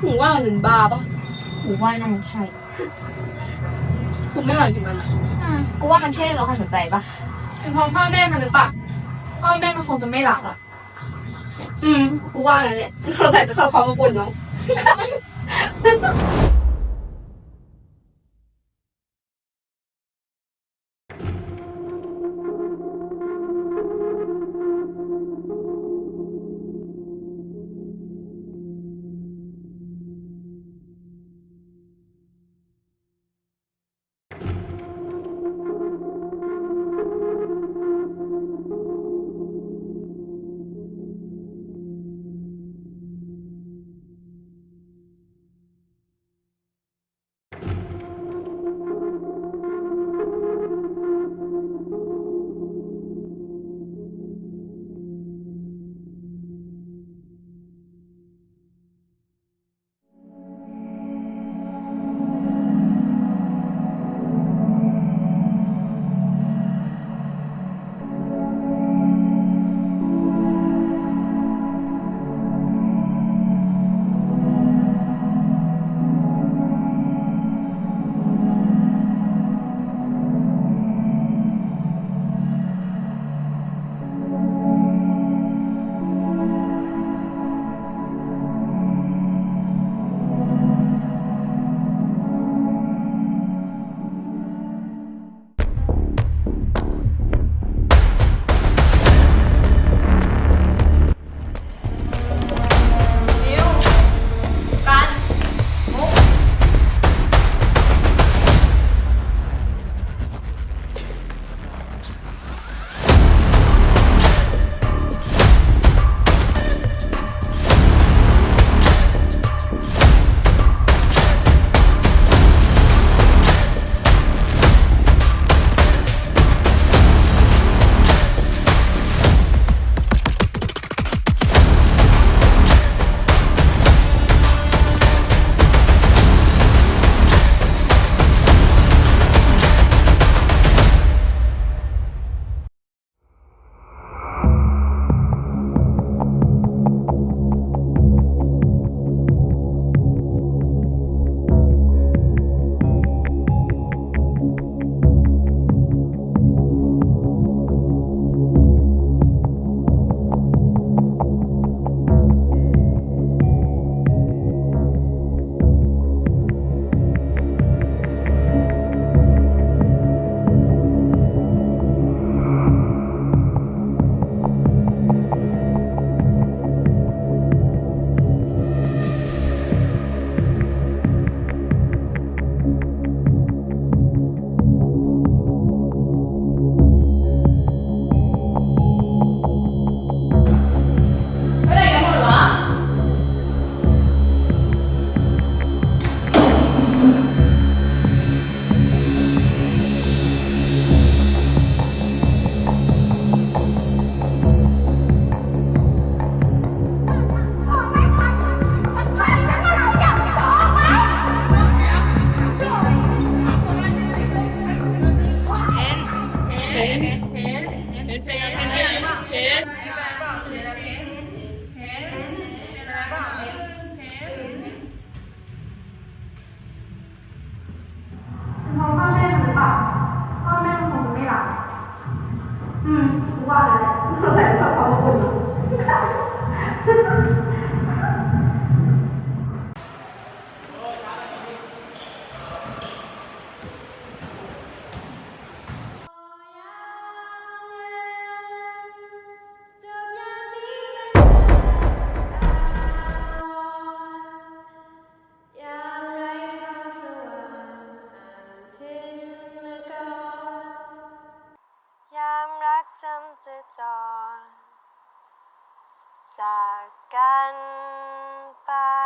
หนูว่าหนึ่งบาปะหรือว่าน่าจะใช่กูไม่อยากกินมันอ่ะกูว่ามันแค่เราให้หัวใจปะเป็นเพราะพ่อแม่มันหรือเปล่าพ่อแม่มันคงจะไม่รักอ่ะกูว่าอะไรเนี่ยเราใส่แต่ชอบความอบอุ่นเนาะเพราะพ่อแม่มันหรือเปล่าพ่อแม่มันคงจะไม่รักกูว่าอะไรเนี่ยเราใส่แต่ชอบความอบอุ่นเนาะยามรักจำจะจรจากกันไป